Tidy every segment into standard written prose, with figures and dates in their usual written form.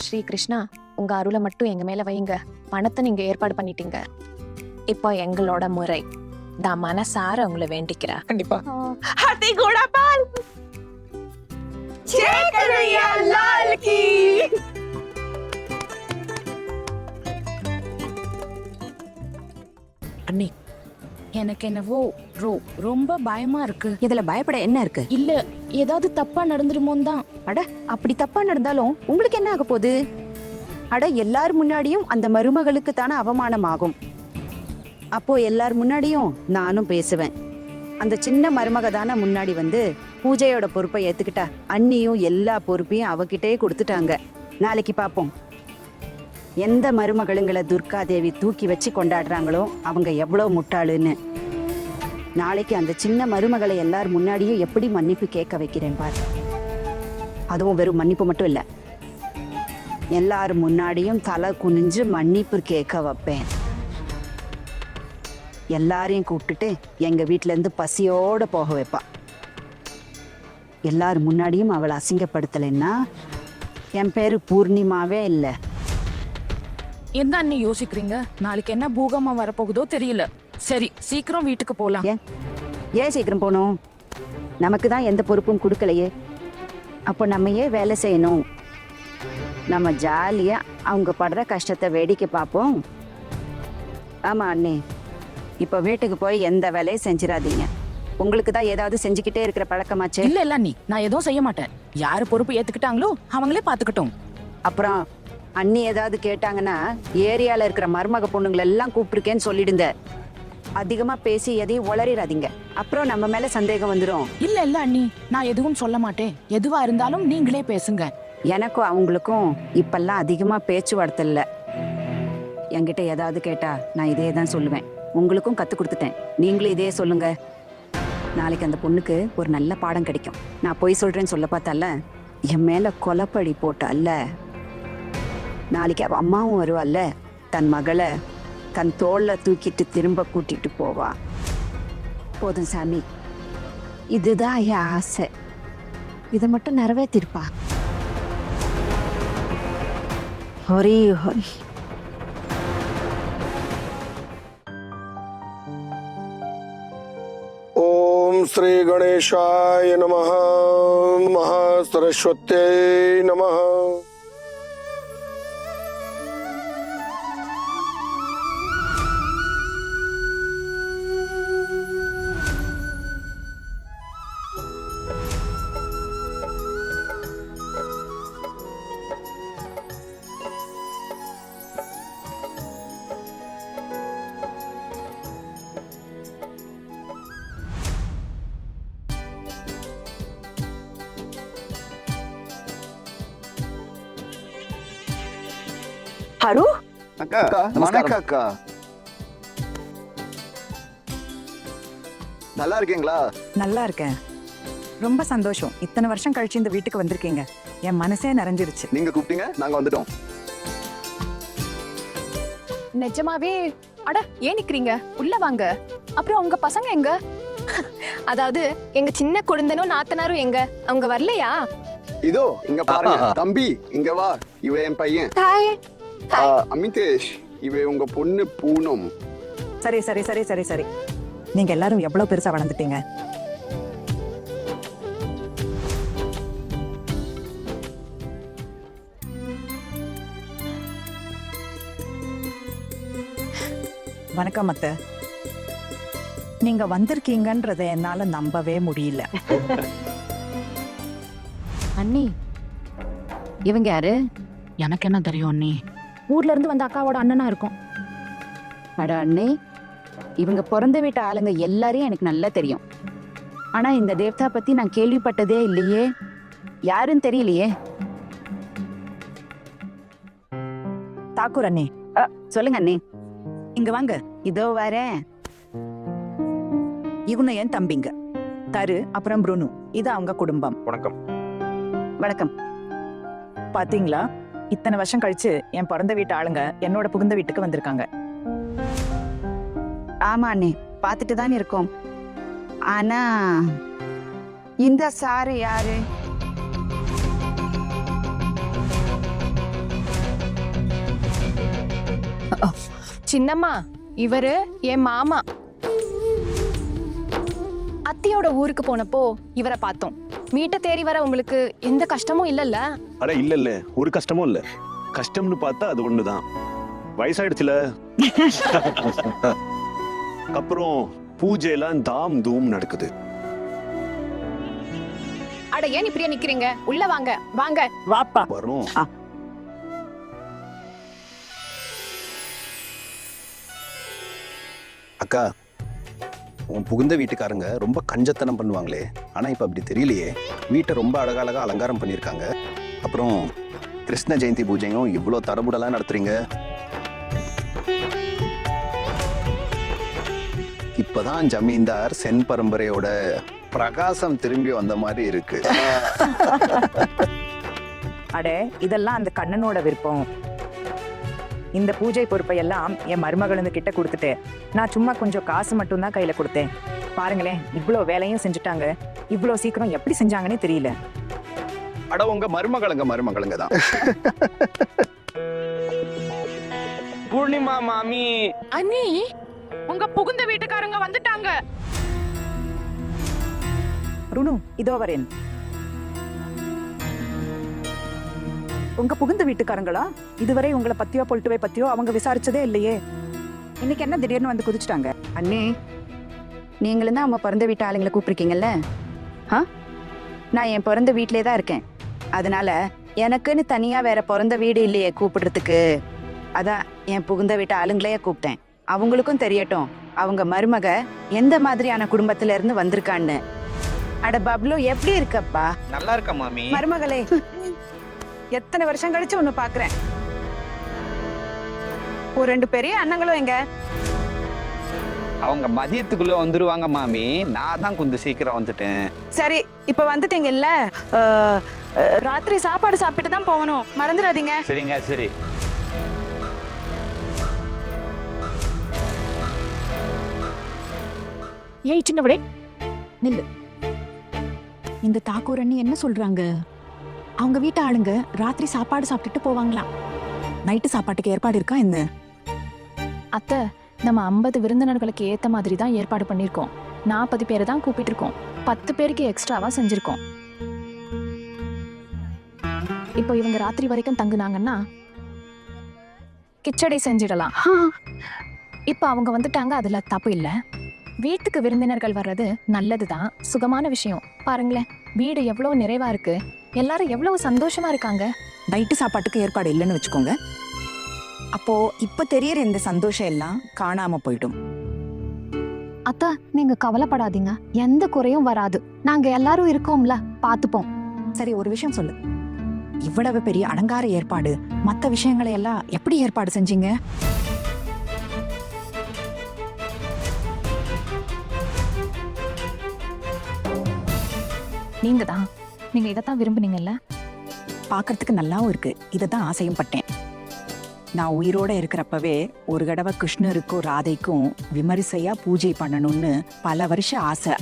ஸ்ரீ கிருஷ்ணா, உங்க அருளை மட்டும் எங்க மேல வைங்க. பணத்தை நீங்க ஏற்பாடு பண்ணிட்டீங்க. இப்போ எங்களோட முறை. நான் மனசார உங்களை வேண்டிக்கிறேன். கண்டிப்பா. हाथी घोड़ा पाल जय कन्हैया लाल की। அண்ணி, எனக்கு என்னவோ ரொம்ப பயமா இருக்கு. இதுல பயப்பட என்ன இருக்கு? இல்ல, ஏதாவது தப்பா நடந்துருமோன்னு தான். அட, அப்படி தப்பா நடந்தாலும் உங்களுக்கு என்ன ஆக போகுது? அட, எல்லார் முன்னாடியும் அந்த மருமகளுக்கு தானே அவமானம் ஆகும். அப்போ எல்லார் முன்னாடியும் நானும் பேசுவேன். அந்த சின்ன மருமக தானே முன்னாடி வந்து பூஜையோட பொறுப்பை ஏத்துக்கிட்டா. அண்ணியும் எல்லா பொறுப்பையும் அவகிட்டே கொடுத்துட்டாங்க. நாளைக்கு பாப்போம் எந்த மருமகளுங்களை துர்கா தேவி தூக்கி வச்சு கொண்டாடுறாங்களோ அவங்க எவ்வளவு முட்டாளுன்னு. நாளைக்கு அந்த சின்ன மருமகளை எல்லார் முன்னாடியும் எப்படி மன்னிப்பு கேட்க வைக்கிறேன் பாரு. அதுவும் வெறும் மன்னிப்பு மட்டும் இல்ல, எல்லார் முன்னாடியும் தலை குனிஞ்சு மன்னிப்பு கேட்க வைப்பேன். எல்லாரையும் கூப்பிட்டுட்டு எங்க வீட்டுல இருந்து பசியோட போக வைப்பா. எல்லார் முன்னாடியும் அவளை அசிங்கப்படுத்தலைன்னா என் பேரு பூர்ணிமாவே இல்லை. என்ன அண்ணி யோசிக்கிறீங்க? நாளைக்கு என்ன பூகம்பம் வரப்போகுதோ தெரியல. சரி, சீக்கிரம் வீட்டுக்கு போலாம். ஏன் சீக்கிரம் போகணும்? நமக்கு தான் எந்த பொறுப்பும் கொடுக்கலையே. அப்போ நம்ம ஏன் வேலை செய்யணும்? நம்ம ஜாலியா அவங்க படுற கஷ்டத்தை வேடிக்கை பார்ப்போம். ஆமா அண்ணே, இப்போ வீட்டுக்கு போய் எந்த வேலையும் செஞ்சிடாதீங்க. உங்களுக்கு தான் ஏதாவது செஞ்சுக்கிட்டே இருக்கிற பழக்கமாச்சு. இல்ல இல்ல அண்ணி, நான் எதுவும் செய்ய மாட்டேன். யாரு பொறுப்பு ஏத்துக்கிட்டாங்களோ அவங்களே பாத்துக்கிட்டோம். அப்புறம் அண்ணி ஏதாவது கேட்டாங்கன்னா ஏரியால இருக்கிற மருமக பொண்ணுங்களை எல்லாம் கூப்பிட்டுருக்கேன்னு சொல்லிடுங்க. அதிகமா பேசி எதையும் உளறிடாதீங்க, அப்புறம் நம்ம மேல சந்தேகம் வந்துடும். இல்ல இல்ல அண்ணி, நான் எதுவும் சொல்ல மாட்டேன். எதுவா இருந்தாலும் நீங்களே பேசுங்க. எனக்கும் அவங்களுக்கும் இப்பெல்லாம் அதிகமா பேச்சுவார்த்தை இல்லை. என்கிட்ட ஏதாவது கேட்டா நான் இதே தான் சொல்லுவேன். உங்களுக்கும் கத்து கொடுத்துட்டேன், நீங்களும் இதே சொல்லுங்க. நாளைக்கு அந்த பொண்ணுக்கு ஒரு நல்ல பாடம் கிடைக்கும். நான் பொய் சொல்றேன்னு சொல்ல பார்த்தால என் மேல கொலைப்பழி போட்டால. நாளைக்கு அவ அம்மாவும் வருவாள்ல, தன் மகளை தன் தோல்ல தூக்கிட்டு திரும்ப கூட்டிட்டு போவா. போதும் சாமி, இதுதான் என் ஆசை. இதை மட்டும் நிறைவேற்றிருப்பா. ஹரி ஹரி. ओम श्री गणेशाय नमः, महासरस्वत्यै नमः। ஹரு, அக்கா, வணக்கம் அக்கா. நல்லா இருக்கீங்களா? நல்லா இருக்கேன், ரொம்ப சந்தோஷம். இத்தனை வருஷம் கழிச்சு இந்த வீட்டுக்கு வந்திருக்கீங்க, என் மனசே நிறைஞ்சிருச்சு. நீங்க கூப்பிட்டீங்க, நாங்க வந்துட்டோம். நிஜமாவே? அட, ஏன் நிக்கிறீங்க? உள்ள வாங்க. அப்புறம் உங்க பசங்க எங்க? அதாவது எங்க சின்ன குழந்தனும் நாத்தனாரும் எங்க? அவங்க வரலையா? இதோ இங்க பாருங்க. தம்பி இங்க வா, இவ என் பையன் அமிதேஷ், இவ உங்க பொண்ணு பூனம். சரி சரி சரி சரி சரி, நீங்க எல்லாரும் எவ்வளவு பெருசா வளர்ந்துட்டீங்க. வணக்கம் அத்தை. நீங்க வந்திருக்கீங்கன்றத என்னால நம்பவே முடியல. அண்ணி, இவங்க யாரு? எனக்கு என்ன தெரியும் அண்ணி? ஊர்ல இருந்து வந்த அக்காவோட அண்ணனா இருக்கும். அட அண்ணே, இவங்க பிறந்த வீட்டு ஆளுங்க எல்லாரையும் எனக்கு நல்லா தெரியும். ஆனா இந்த தேவதா பத்தி நான் கேள்விப்பட்டதே இல்லையே. யாருன்னு தெரியலையே. தாக்கூர் அண்ணே. சொல்லுங்க அண்ணே. இங்க வாங்க. இதோ வரேன். இவங்க என் தம்பிங்க தரு, அப்புறம் புருனு. இது அவங்க குடும்பம். வணக்கம். வணக்கம். பாத்தீங்களா, இத்தனை வருஷம் கழிச்சு என் பிறந்த வீட்டு ஆளுங்க என்னோட புகுந்த வீட்டுக்கு வந்திருக்காங்க. ஆமா அண்ணே, பார்த்துட்டு தான் இருக்கோம். ஆனா இந்த சாரு யாரு? சின்னம்மா இவரு என் மாமா. அத்தியோட ஊருக்கு போனப்போ இவரை பார்த்தோம். வீட்டை தேடி வர உங்களுக்கு எந்த கஷ்டமும் இல்லல்ல? அட இல்ல ஒரு கஷ்டமும் இல்ல. கஷ்டம்னு பார்த்தா அது ஒண்ணுதான், வயசாயிடுச்சுல. அப்புறம் பூஜை எல்லாம் தாம் தூம் நடக்குது. அட ஏன் இப்படியே நிக்கிறீங்க? உள்ள வாங்க வாங்க. வாப்பா. வரும். அக்கா, உன் புகுந்த வீட்டுக்காரங்க ரொம்ப கஞ்சத்தனம் பண்ணுவாங்களே, ஆனா இப்ப அப்படி தெரியலையே. வீட்டை ரொம்ப அழகழகா அலங்காரம் பண்ணியிருக்காங்க. அப்புறம் கிருஷ்ண ஜெயந்தி பூஜையும் இவ்வளோ தரபுடலாம் நடத்துறீங்க. இப்பதான் ஜமீன்தார் சென் பரம்பரையோட பிரகாசம் திரும்பி வந்த மாதிரி இருக்கு. அடே, இதெல்லாம் அந்த கண்ணனோட விருப்பம். இந்த பூஜை பொறுப்பை எல்லாம் என் மருமகளுங்க கிட்ட கொடுத்துட்டு நான் சும்மா கொஞ்சம் காசு மட்டும் தான் கையில கொடுத்தேன். பாருங்களேன், இவ்வளோ வேலையும் செஞ்சுட்டாங்க. இவ்வளோ சீக்கிரம் எப்படி செஞ்சாங்கன்னே தெரியல. அட உங்க மருமகளுங்க தான். பூர்ணிமா மாமி. அண்ணி, உங்க புகுந்த வீட்டுக்காரங்க வந்துட்டாங்க. ருணு, இதோ வரேன். உங்க புகுந்த வீட்டுக்காரங்களா? இதுவரை உங்களை பத்தியோ பொல்ட்டுவை பத்தியோ அவங்க விசாரிச்சதே இல்லையே. இன்னைக்கு என்ன திடீர்னு வந்து குதிச்சுட்டாங்க? அண்ணே, நீங்களும் தான் அவங்க பிறந்த வீட்டு ஆளுங்களை கூப்பிட்டுருக்கீங்கல்ல? நான் என் பிறந்த வீட்டிலே தான் இருக்கேன். அதனால எனக்குன்னு தனியா வேற பிறந்த வீடு இல்லையே கூப்பிடுறதுக்கு. அதான் என் புகுந்த வீட்டு ஆளுங்களையே கூப்பிட்டேன். அவங்களுக்கும் தெரியட்டும் அவங்க மருமக எந்த மாதிரியான குடும்பத்துல இருந்து வந்திருக்கான்னு. அட பப்ளு, எப்படி இருக்கப்பா? நல்லா இருக்க மாமி. மருமகளே, எத்தனை வருஷம் கழிச்சு ஒண்ணு பாக்குறேன். ஒரு 2 பெரிய அண்ணங்களும் எங்க? அவங்க மதியத்துக்குள்ள வந்துருவாங்க மாமி. நான் தான் கொஞ்சம் சீக்கிரம் வந்துட்டேன். சரி, இப்ப வந்துட்டீங்கல்ல, ராத்திரி சாப்பாடு சாப்பிட்டு தான் போகணும், மறந்துடாதீங்க. சரிங்க, சரி. ஏய் சின்னவளே, நில்லு. இந்த தாக்கூர் அண்ணி என்ன சொல்றாங்க? அவங்க வீட்டு ஆளுங்க ராத்திரி சாப்பாடு சாப்பிட்டுட்டு போவாங்களாம். நைட்டு சாப்பாட்டுக்கு ஏற்பாடு இருக்கா என்ன? அத்தை, நம்ம 50 விருந்தினர்களுக்கு ஏத்த மாதிரி தான் ஏற்பாடு பண்ணிருக்கோம். 40 பேரை தான் கூப்பிட்டு இருக்கோம். 10 பேருக்கு எக்ஸ்ட்ராவா செஞ்சிருக்கோம். இப்போ இவங்க ராத்திரி வரைக்கும் தங்குனாங்கன்னா கிச்சடி செஞ்சிடலாம். இப்போ அவங்க வந்துட்டாங்க, அதுல தப்பு இல்ல. வீட்டுக்கு விருந்தினர்கள் வர்றது நல்லதுதான், சுகமான விஷயம். பாருங்களேன், வீடு எவ்வளவு நிறைவா இருக்கு, எல்லாரும் எவ்வளவு சந்தோஷமா இருக்காங்க. நைட்டு சாப்பாட்டுக்கு ஏற்பாடு இல்லைன்னு வச்சுக்கோங்க. அப்போ இப்ப தெரியற இந்த சந்தோஷம் எல்லாம் காணாம போயிடும். அத்தா, நீங்க கவலைப்படாதீங்க, எந்த குறையும் வராது. நாங்க எல்லாரும் இருக்கோம்ல, பாத்துப்போம். சரி, ஒரு விஷயம் சொல்லு. இவ்வளவு பெரிய அலங்கார ஏற்பாடு, மத்த விஷயங்களை எல்லாம் எப்படி ஏற்பாடு செஞ்சீங்க? நீங்க இதைத்தான் விரும்புனீங்கல்ல? பாக்குறதுக்கு நல்லாவும் இருக்கு. இதைதான் ஆசையும் பட்டேன். நான் உயிரோட இருக்கிறப்பவே ஒரு தடவை கிருஷ்ணருக்கும் ராதைக்கும் விமரிசையா பூஜை பண்ணணும்னு பல வருஷ ஆசை.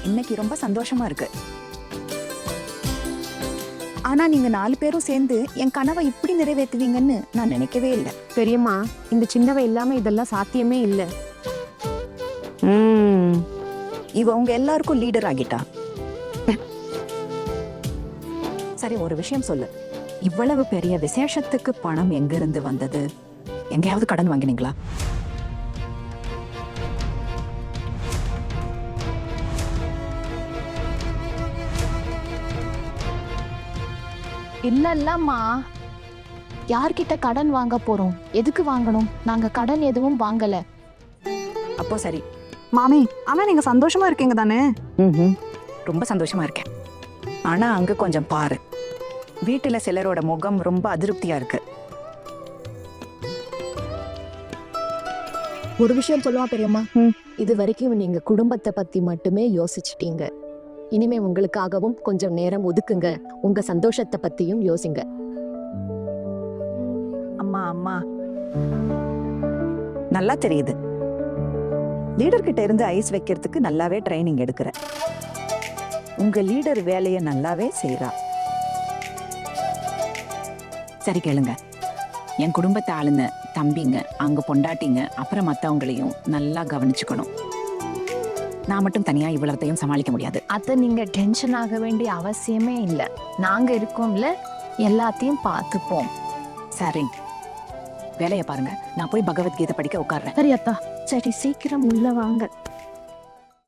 இன்னைக்கு ரொம்ப சந்தோஷமா இருக்கு. ஆனா நீங்க 4 பேரும் சேர்ந்து என் கனவை இப்படி நிறைவேற்றுவீங்கன்னு நான் நினைக்கவே இல்லை. பெரியம்மா, இந்த சின்னவ இல்லாம இதெல்லாம் சாத்தியமே இல்ல. இவ உங்க எல்லாருக்கும் லீடர் ஆகிட்டா. சரி, ஒரு விஷயம் சொல்லு. இவ்வளவு பெரிய விசேஷத்துக்கு பணம் எங்கிருந்து வந்தது? எங்கேயாவது கடன் வாங்கினீங்களா? இல்லம்மா, யார்கிட்ட கடன் வாங்க போறோம்? எதுக்கு வாங்கணும்? நாங்க கடன் எதுவும் வாங்கல. அப்போ சரி. மாமி, ஆனா நீங்க சந்தோஷமா இருக்கீங்க தானே? ரொம்ப சந்தோஷமா இருக்கேன். ஆனா அங்க கொஞ்சம் பாரு, வீட்டுல சிலரோட முகம் ரொம்ப அதிருப்தியா இருக்கு. ஒரு விஷயம் சொல்லுவா பெரியம்மா, இது வரைக்கும் நீங்க குடும்பத்தை பத்தி மட்டுமே யோசிச்சிட்டீங்க. இனிமே உங்களுக்காகவும் கொஞ்சம் நேரம் ஒதுக்குங்க. உங்க சந்தோஷத்தை பத்தியும் யோசிங்க. அம்மா அம்மா, நல்லா தெரியுது. லீடர் கிட்ட இருந்து ஐஸ் வைக்கிறதுக்கு நல்லாவே ட்ரைனிங் எடுக்கிற. உங்க லீடர் வேலையை நல்லாவே செய்யறா. சரி கேளுங்க, என் குடும்பத்தை ஆளுங்க தம்பிங்க அங்க பொண்டாட்டிங்க அப்புறம் மத்தவங்களையும் நல்லா கவனிச்சுக்கணும். நான் மட்டும் தனியா இவ்வளத்தையும் சமாளிக்க முடியாது. அத்தை நீங்க டென்ஷன் ஆக வேண்டிய அவசியமே இல்லை. நாங்க இருக்கோம்ல, எல்லாத்தையும் பார்த்துப்போம். சரி, வேலையை பாருங்க. நான் போய் பகவத்கீதை படிக்க உட்கார்றேன். சரி அத்தா. சரி, சீக்கிரம் உள்ள வாங்க.